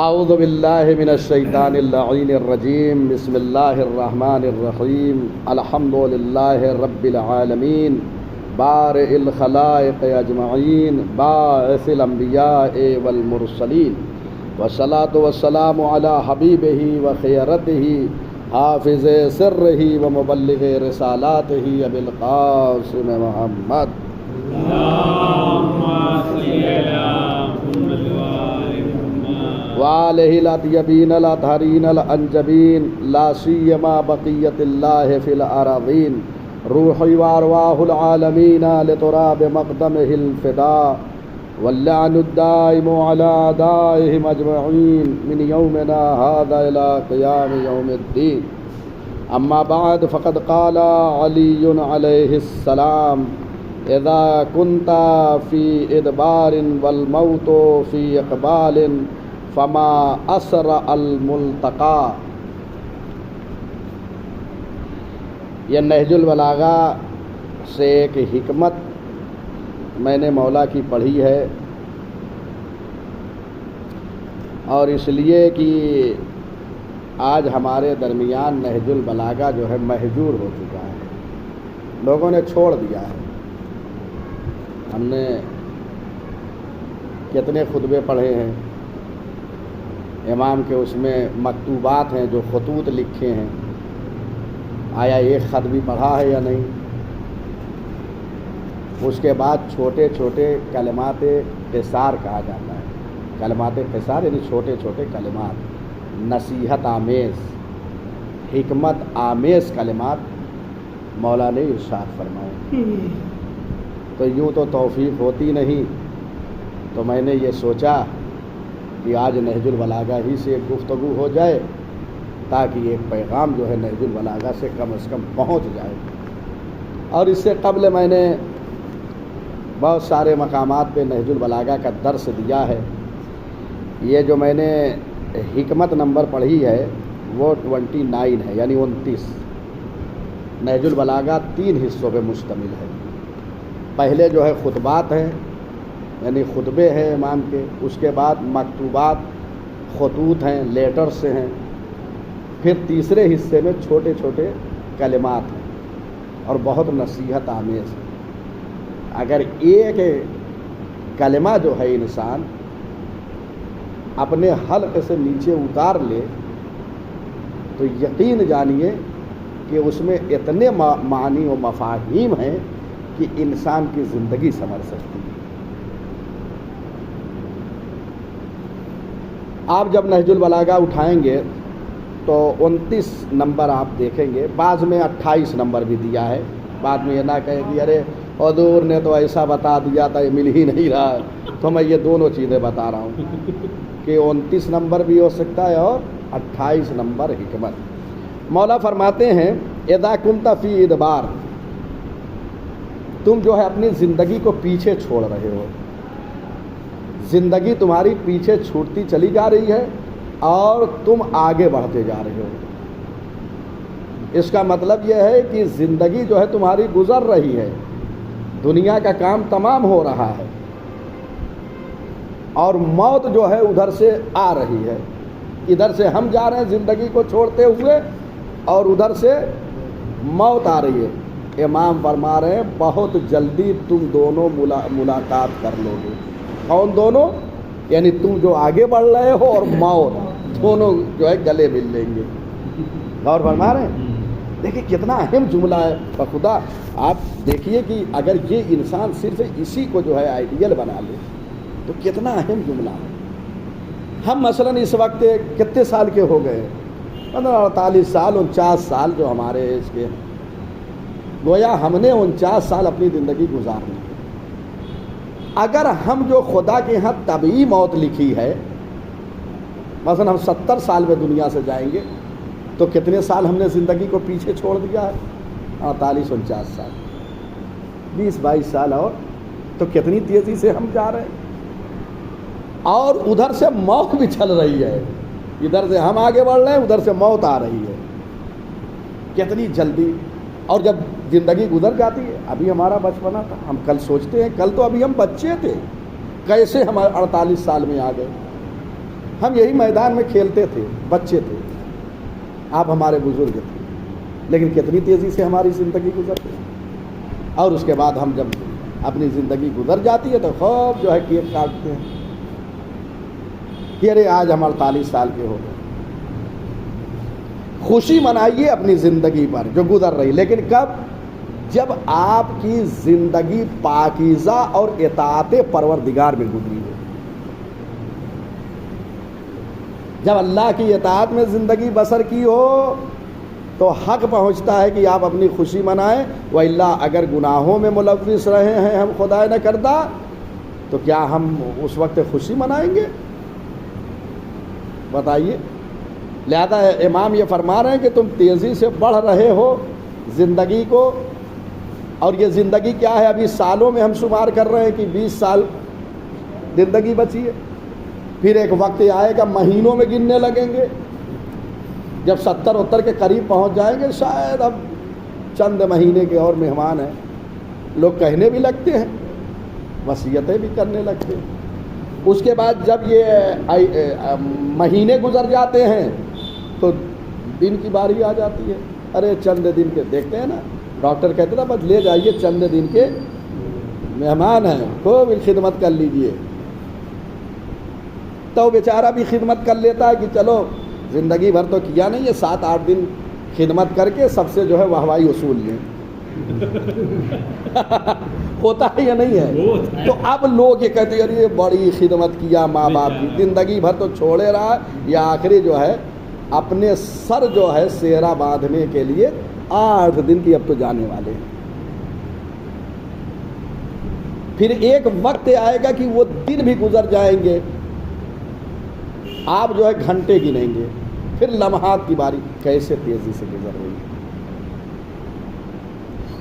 اعوذ باللہ من الشیطان اللعین الرجیم بسم اللہ الرحمن الرحیم الحمد للہ رب العالمین بارئ الخلائق اجمعین باعث الانبیاء والمرسلین والصلاة والسلام علی حبیبہ وخیرتہ حافظ سرہ ومبلغ رسالاتہ ابی القاسم محمد وآلہ الاطیبین الاطہرین الانجبین لا سیما بقیت اللہ فی الارضین روحی وارواح العالمین لتراب مقدمہ الفداء واللعن الدائم علی اعدائہم اجمعین من یومنا هذا الى قیام یوم الدین اما بعد فقد قال علی علیہ السلام اذا كنت فی ادبار والموت فی اقبال فما اسرع الملتقى. یہ نہج البلاغہ سے ایک حکمت میں نے مولا کی پڑھی ہے، اور اس لیے کہ آج ہمارے درمیان نہج البلاغہ جو ہے مہجور ہو چکا ہے، لوگوں نے چھوڑ دیا ہے۔ ہم نے کتنے خطبے پڑھے ہیں، امام کے اس میں مکتوبات ہیں جو خطوط لکھے ہیں، آیا ایک خط بھی پڑھا ہے یا نہیں؟ اس کے بعد چھوٹے چھوٹے کلمات قصار کہا جاتا ہے، کلمات قصار یعنی چھوٹے چھوٹے کلمات، نصیحت آمیز، حکمت آمیز کلمات مولا نے ارشاد فرمائے۔ تو یوں تو توفیق ہوتی نہیں، تو میں نے یہ سوچا کہ آج نہج البلاغہ ہی سے ایک گفتگو ہو جائے، تاکہ ایک پیغام جو ہے نہج البلاغہ سے کم از کم پہنچ جائے۔ اور اس سے قبل میں نے بہت سارے مقامات پہ نہج البلاغہ کا درس دیا ہے۔ یہ جو میں نے حکمت نمبر پڑھی ہے وہ 29 ہے، یعنی 29۔ نہج البلاغہ 3 حصوں پہ مشتمل ہے۔ پہلے جو ہے خطبات ہیں، یعنی خطبے ہیں امام کے، اس کے بعد مکتوبات، خطوط ہیں، لیٹرز سے ہیں، پھر تیسرے حصے میں چھوٹے چھوٹے کلمات ہیں اور بہت نصیحت آمیز ہے۔ اگر ایک کلمہ جو ہے انسان اپنے حلق سے نیچے اتار لے تو یقین جانیے کہ اس میں اتنے معانی و مفاہیم ہیں کہ انسان کی زندگی سنور سکتی ہے۔ آپ جب نہج البلاغہ اٹھائیں گے تو 29 نمبر آپ دیکھیں گے، بعض میں 28 نمبر بھی دیا ہے۔ بعد میں یہ نہ کہیں کہ ارے حضور نے تو ایسا بتا دیا تھا، یہ مل ہی نہیں رہا، تو میں یہ دونوں چیزیں بتا رہا ہوں کہ 29 نمبر بھی ہو سکتا ہے اور 28 نمبر حکمت۔ مولا فرماتے ہیں اذا کنت فی ادبار، تم جو ہے اپنی زندگی کو پیچھے چھوڑ رہے ہو، زندگی تمہاری پیچھے چھوٹتی چلی جا رہی ہے اور تم آگے بڑھتے جا رہے ہو۔ اس کا مطلب یہ ہے کہ زندگی جو ہے تمہاری گزر رہی ہے، دنیا کا کام تمام ہو رہا ہے، اور موت جو ہے ادھر سے آ رہی ہے۔ ادھر سے ہم جا رہے ہیں زندگی کو چھوڑتے ہوئے، اور ادھر سے موت آ رہی ہے۔ امام فرما رہے ہیں بہت جلدی تم دونوں ملاقات کر لو گے۔ کون دونوں؟ یعنی تم جو آگے بڑھ رہے ہو اور موت، دونوں جو ہے گلے مل لیں گے۔ غور فرما رہے ہیں؟ دیکھیں کتنا اہم جملہ ہے بخدا۔ آپ دیکھیے کہ اگر یہ انسان صرف اسی کو جو ہے آئیڈیل بنا لے تو کتنا اہم جملہ ہے۔ ہم مثلاً اس وقت کتنے سال کے ہو گئے؟ 48 سال، 49 سال جو ہمارے ایج کے ہیں، گویا ہم نے 49 سال اپنی زندگی گزارنی۔ اگر ہم جو خدا کے ہاں طبعی موت لکھی ہے، مثلا ہم 70 سال میں دنیا سے جائیں گے، تو کتنے سال ہم نے زندگی کو پیچھے چھوڑ دیا ہے؟ 48 49 سال، 20 22 سال، اور تو کتنی تیزی سے ہم جا رہے ہیں۔ اور ادھر سے موت بھی چل رہی ہے، ادھر سے ہم آگے بڑھ رہے ہیں، ادھر سے موت آ رہی ہے، کتنی جلدی۔ اور جب زندگی گزر جاتی ہے، ابھی ہمارا بچپنا تھا، ہم کل سوچتے ہیں کل تو ابھی ہم بچے تھے، کیسے ہم 48 سال میں آ گئے۔ ہم یہی میدان میں کھیلتے تھے، بچے تھے، آپ ہمارے بزرگ تھے، لیکن کتنی تیزی سے ہماری زندگی گزر گئی۔ اور اس کے بعد ہم جب اپنی زندگی گزر جاتی ہے تو خوب جو ہے کیک کاٹتے ہیں کہ ارے آج ہم 48 سال کے ہو گئے۔ خوشی منائیے اپنی زندگی پر جو گزر رہی، لیکن کب؟ جب آپ کی زندگی پاکیزہ اور اطاعت پروردگار میں گزری ہے، جب اللہ کی اطاعت میں زندگی بسر کی ہو تو حق پہنچتا ہے کہ آپ اپنی خوشی منائیں، وَإِلَّا اگر گناہوں میں ملوث رہے ہیں ہم، خدا نہ کردا، تو کیا ہم اس وقت خوشی منائیں گے؟ بتائیے۔ لہذا امام یہ فرما رہے ہیں کہ تم تیزی سے بڑھ رہے ہو زندگی کو، اور یہ زندگی کیا ہے؟ ابھی سالوں میں ہم شمار کر رہے ہیں کہ 20 سال زندگی بچی ہے، پھر ایک وقت آئے گا مہینوں میں گننے لگیں گے، جب 70-70 کے قریب پہنچ جائیں گے شاید اب چند مہینے کے اور مہمان ہیں، لوگ کہنے بھی لگتے ہیں، وصیتیں بھی کرنے لگتے ہیں۔ اس کے بعد جب یہ مہینے گزر جاتے ہیں تو دن کی باری آ جاتی ہے، ارے چند دن کے دیکھتے ہیں نا، ڈاکٹر کہتے تھا بس لے جائیے، چند دن کے مہمان ہیں، خوب خدمت کر لیجئے، تو بیچارہ بھی خدمت کر لیتا ہے کہ چلو زندگی بھر تو کیا نہیں ہے، 7-8 دن خدمت کر کے سب سے جو ہے واہوائی وصول لیں۔ ہوتا ہے یا نہیں ہے؟ تو اب لوگ یہ کہتے ہیں یہ بڑی خدمت کیا ماں باپ کی، زندگی بھر تو چھوڑے رہا، یا آخری جو ہے اپنے سر جو ہے سہرا باندھنے کے لیے 8 دن کی اب تو جانے والے ہیں۔ پھر ایک وقت آئے گا کہ وہ دن بھی گزر جائیں گے، آپ جو ہے گھنٹے گنیں گے، پھر لمحات کی باری کیسے تیزی سے گزر رہی ہے۔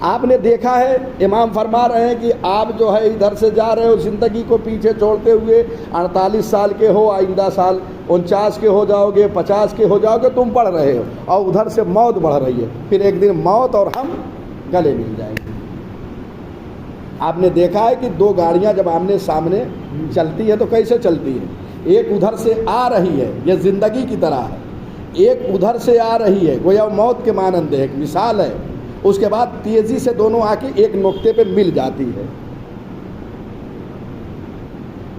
آپ نے دیکھا ہے، امام فرما رہے ہیں کہ آپ جو ہے ادھر سے جا رہے ہو زندگی کو پیچھے چھوڑتے ہوئے، 48 سال کے ہو، آئندہ سال 49 کے ہو جاؤ گے، 50 کے ہو جاؤ گے، تم پڑھ رہے ہو، اور ادھر سے موت بڑھ رہی ہے، پھر ایک دن موت اور ہم گلے مل جائیں گے۔ آپ نے دیکھا ہے کہ 2 گاڑیاں جب آمنے سامنے چلتی ہے تو کیسے چلتی ہے؟ ایک ادھر سے آ رہی ہے، یہ زندگی کی طرح ہے، ایک ادھر سے آ رہی ہے، گویا موت کے مانند ہے، ایک مثال ہے، اس کے بعد تیزی سے دونوں آ کے ایک نقطے پہ مل جاتی ہے۔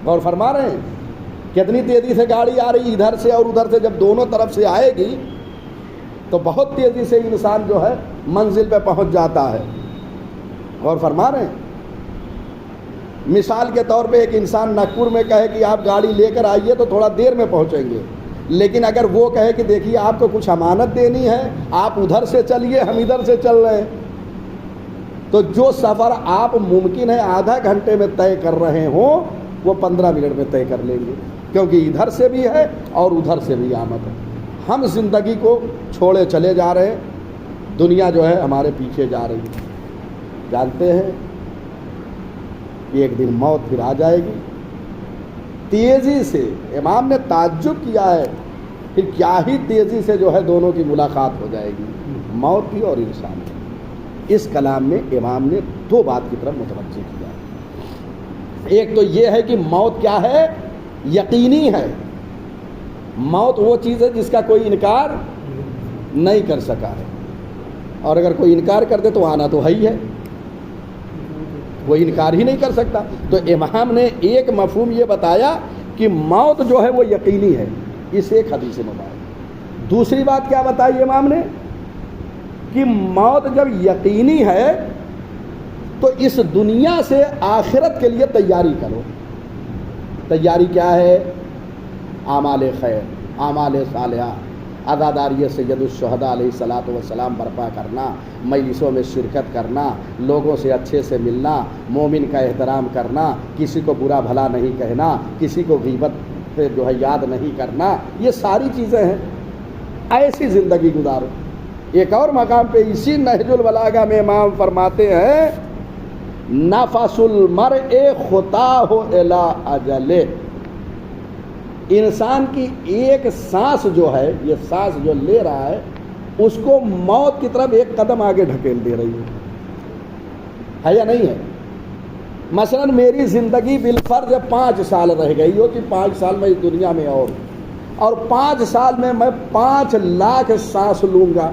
اور فرما رہے ہیں کتنی تیزی سے گاڑی آ رہی ادھر سے اور ادھر سے، جب دونوں طرف سے آئے گی تو بہت تیزی سے انسان جو ہے منزل پہ پہنچ جاتا ہے۔ اور فرما رہے ہیں مثال کے طور پہ ایک انسان ناگپور میں کہے کہ آپ گاڑی لے کر آئیے تو تھوڑا دیر میں پہنچیں گے، لیکن اگر وہ کہے کہ دیکھیے آپ کو کچھ امانت دینی ہے، آپ ادھر سے چلیے ہم ادھر سے چل رہے ہیں، تو جو سفر آپ ممکن ہے آدھا گھنٹے میں طے کر رہے ہوں وہ 15 منٹ میں طے کر لیں گے، کیونکہ ادھر سے بھی ہے اور ادھر سے بھی آمد ہے۔ ہم زندگی کو چھوڑے چلے جا رہے ہیں، دنیا جو ہے ہمارے پیچھے جا رہی ہے، جانتے ہیں ایک دن موت پھر آ جائے گی تیزی سے۔ امام نے تعجب کیا ہے کہ کیا ہی تیزی سے جو ہے دونوں کی ملاقات ہو جائے گی، موت کی اور انسان کی۔ اس کلام میں امام نے 2 بات کی طرف متوجہ کیا ہے۔ ایک تو یہ ہے کہ موت کیا ہے؟ یقینی ہے، موت وہ چیز ہے جس کا کوئی انکار نہیں کر سکا ہے، اور اگر کوئی انکار کر دے تو آنا تو ہے ہی ہے، وہ انکار ہی نہیں کر سکتا۔ تو امام نے ایک مفہوم یہ بتایا کہ موت جو ہے وہ یقینی ہے، اس ایک حدیث مبارک۔ دوسری بات کیا بتائی امام نے کہ موت جب یقینی ہے تو اس دنیا سے آخرت کے لیے تیاری کرو۔ تیاری کیا ہے؟ اعمال خیر، اعمال صالحہ، عزاداری سید الشہداء علیہ الصلوۃ والسلام برپا کرنا، مجلسوں میں شرکت کرنا، لوگوں سے اچھے سے ملنا، مومن کا احترام کرنا، کسی کو برا بھلا نہیں کہنا، کسی کو غیبت پہ جو ہے یاد نہیں کرنا، یہ ساری چیزیں ہیں۔ ایسی زندگی گزارو۔ ایک اور مقام پہ اسی نہج البلاغہ میں امام فرماتے ہیں نفس المرء خطاہ الی اجلہ، انسان کی ایک سانس جو ہے، یہ سانس جو لے رہا ہے، اس کو موت کی طرف ایک قدم آگے ڈھکیل دے رہی ہے یا نہیں ہے؟ مثلا میری زندگی بالفرض 5 سال رہ گئی ہو کہ 5 سال میں اس دنیا میں اور اور 5 سال میں 5 لاکھ سانس لوں گا.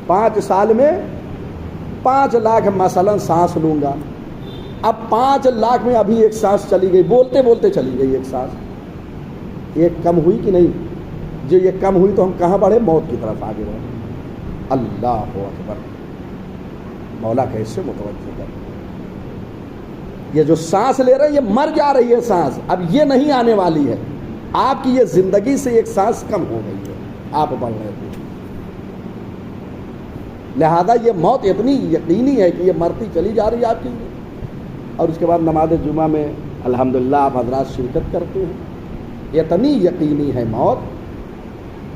5 سال میں 5 لاکھ مثلا سانس لوں گا. اب 5 لاکھ میں ابھی ایک سانس چلی گئی, بولتے بولتے چلی گئی ایک سانس, ایک کم ہوئی کہ نہیں؟ جو یہ کم ہوئی تو ہم کہاں بڑھے؟ موت کی طرف آگے بڑھے. اللہ اکبر. مولا کیسے متوجہ کر, یہ جو سانس لے رہے ہیں یہ مر جا رہی ہے سانس, اب یہ نہیں آنے والی ہے. آپ کی یہ زندگی سے ایک سانس کم ہو گئی ہے, آپ بڑھ رہے تھے. لہذا یہ موت اتنی یقینی ہے کہ یہ مرتی چلی جا رہی ہے آپ کی. اور اس کے بعد نماز جمعہ میں الحمدللہ آپ حضرات شرکت کرتے ہیں. اتنی یقینی ہے موت.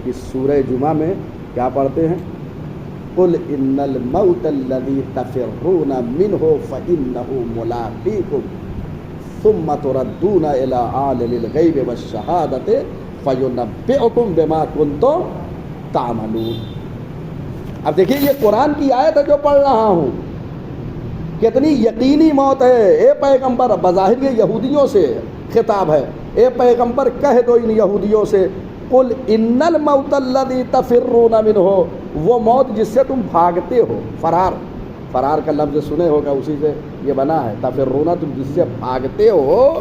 اس سورہ جمعہ میں کیا پڑھتے ہیں؟ قل ان الموت الذي تفرون منه فانه ملاقيكم ثم تردون الى عالم الغيب والشهادة فينبئكم بما كنتم تعملون. اب دیکھیے یہ قرآن کی آیت ہے جو پڑھ رہا ہوں, کتنی یقینی موت ہے. اے پیغمبر, بظاہر یہ یہودیوں سے خطاب ہے, اے پیغمبر کہہ دو ان یہودیوں سے, قل ان الموت الذی تفرون منہ, وہ موت جس سے تم بھاگتے ہو. فرار کا لفظ سنے ہوگا, اسی سے یہ بنا ہے. تفرون, تم جس سے بھاگتے ہو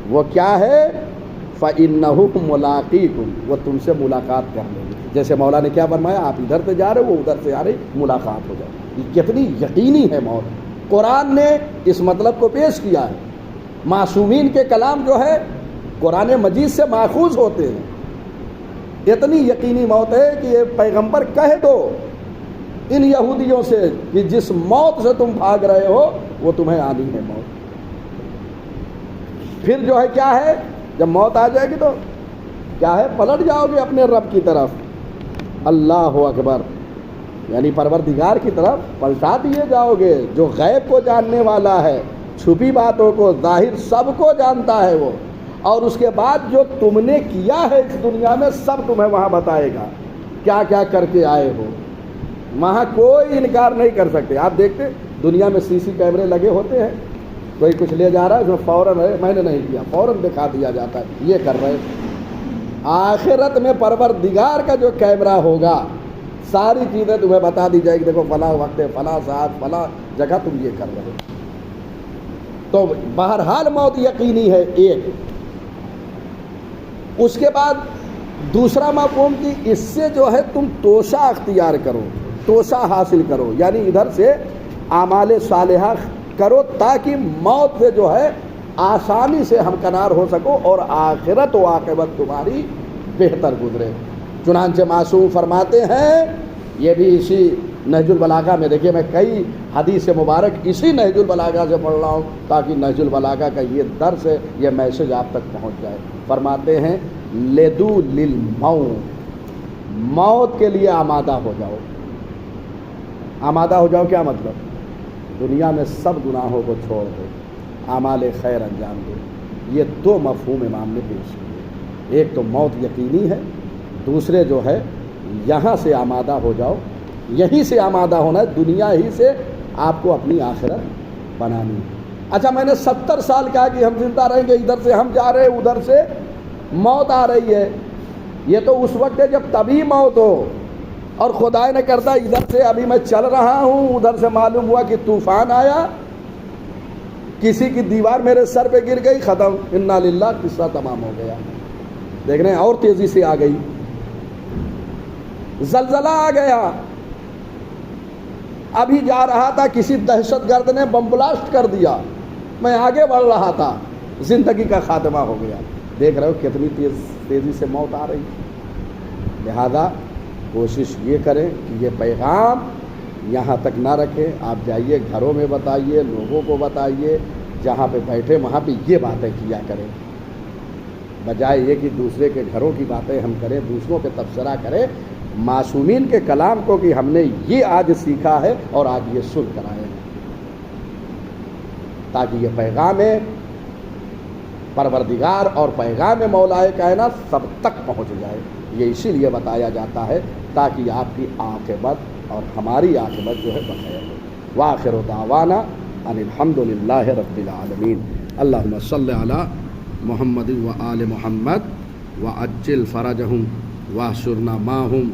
وہ کیا ہے؟ فإنہ ملاقیکم, وہ تم سے ملاقات کر لیں گے. جیسے مولا نے کیا فرمایا, آپ ادھر سے جا رہے ہو وہ ادھر سے آ رہے, ملاقات ہو جائے. یہ کتنی یقینی ہے موت. قرآن نے اس مطلب کو پیش کیا ہے. معصومین کے کلام جو ہے قرآن مجید سے ماخوذ ہوتے ہیں. اتنی یقینی موت ہے کہ یہ پیغمبر کہہ دو ان یہودیوں سے کہ جس موت سے تم بھاگ رہے ہو وہ تمہیں آنی ہے موت. پھر جو ہے کیا ہے, جب موت آ جائے گی تو کیا ہے, پلٹ جاؤ گے اپنے رب کی طرف. اللہ اکبر, یعنی پروردگار کی طرف پلٹا دیے جاؤ گے, جو غیب کو جاننے والا ہے, چھپی باتوں کو ظاہر سب کو جانتا ہے وہ. اور اس کے بعد جو تم نے کیا ہے اس دنیا میں سب تمہیں وہاں بتائے گا, کیا کیا کر کے آئے ہو. وہاں کوئی انکار نہیں کر سکتے. آپ دیکھتے دنیا میں سی سی کیمرے لگے ہوتے ہیں, کوئی کچھ لے جا رہا ہے اس میں فوراً میں نے نہیں کیا, فوراً دکھا دیا جاتا ہے یہ کر رہے. آخرت میں پروردگار کا جو کیمرہ ہوگا ساری چیزیں تمہیں بتا دی جائے گی, دیکھو فلاں وقت ہے, فلاں ساتھ, فلاں جگہ تم یہ کر رہے. تو بہرحال موت یقینی ہے ایک. اس کے بعد دوسرا مفہوم کہ اس سے جو ہے تم توشہ اختیار کرو, توشہ حاصل کرو, یعنی ادھر سے اعمال صالحہ کرو تاکہ موت سے جو ہے آسانی سے ہمکنار ہو سکو اور آخرت و عاقبت تمہاری بہتر گزرے. چنانچہ معصوم فرماتے ہیں, یہ بھی اسی نہج البلاغہ میں, دیکھیے میں کئی حدیث مبارک اسی نہج البلاغہ سے پڑھ رہا ہوں تاکہ نہج البلاغہ کا یہ درس ہے, یہ میسج آپ تک پہنچ جائے. فرماتے ہیں لدو للموت, موت کے لیے آمادہ ہو جاؤ. آمادہ ہو جاؤ کیا مطلب؟ دنیا میں سب گناہوں کو چھوڑ دو, اعمال خیر انجام دو. یہ 2 مفہوم امام نے پیش کیے. ایک تو موت یقینی ہے, دوسرے جو ہے یہاں سے آمادہ ہو جاؤ. یہیں سے آمادہ ہونا ہے, دنیا ہی سے آپ کو اپنی آخرت بنانی ہے. اچھا میں نے 70 سال کہا کہ ہم زندہ رہیں گے, ادھر سے ہم جا رہے ہیں ادھر سے موت آ رہی ہے. یہ تو اس وقت ہے جب تبھی موت ہو, اور خدا نے کرتا ادھر سے ابھی میں چل رہا ہوں, ادھر سے معلوم ہوا کہ طوفان آیا, کسی کی دیوار میرے سر پہ گر گئی, ختم, انا للہ, قصہ تمام ہو گیا. دیکھ رہے ہیں اور تیزی سے آ گئی, زلزلہ آ گیا. ابھی جا رہا تھا, کسی دہشت گرد نے بم بلاسٹ کر دیا, میں آگے بڑھ رہا تھا, زندگی کا خاتمہ ہو گیا. دیکھ رہے ہو کتنی تیزی سے موت آ رہی. لہذا کوشش یہ کریں کہ یہ پیغام یہاں تک نہ رکھیں. آپ جائیے گھروں میں بتائیے, لوگوں کو بتائیے, جہاں پہ بیٹھے وہاں پہ یہ باتیں کیا کریں, بجائے یہ کہ دوسرے کے گھروں کی باتیں ہم کریں, دوسروں پہ تبصرہ کریں. معصومین کے کلام کو کہ ہم نے یہ آج سیکھا ہے اور آج یہ سن کر آئے ہیں, تاکہ یہ پیغام پروردگار اور پیغام مولا کائنات سب تک پہنچ جائے. یہ اسی لیے بتایا جاتا ہے تاکہ آپ کی عاقبت اور ہماری عاقبت جو ہے بخیر ہو. وآخر دعوانا ان الحمد للہ رب العالمین. اللہم صلی علی محمد و آل محمد وعجل فرجهم واحشرنا معهم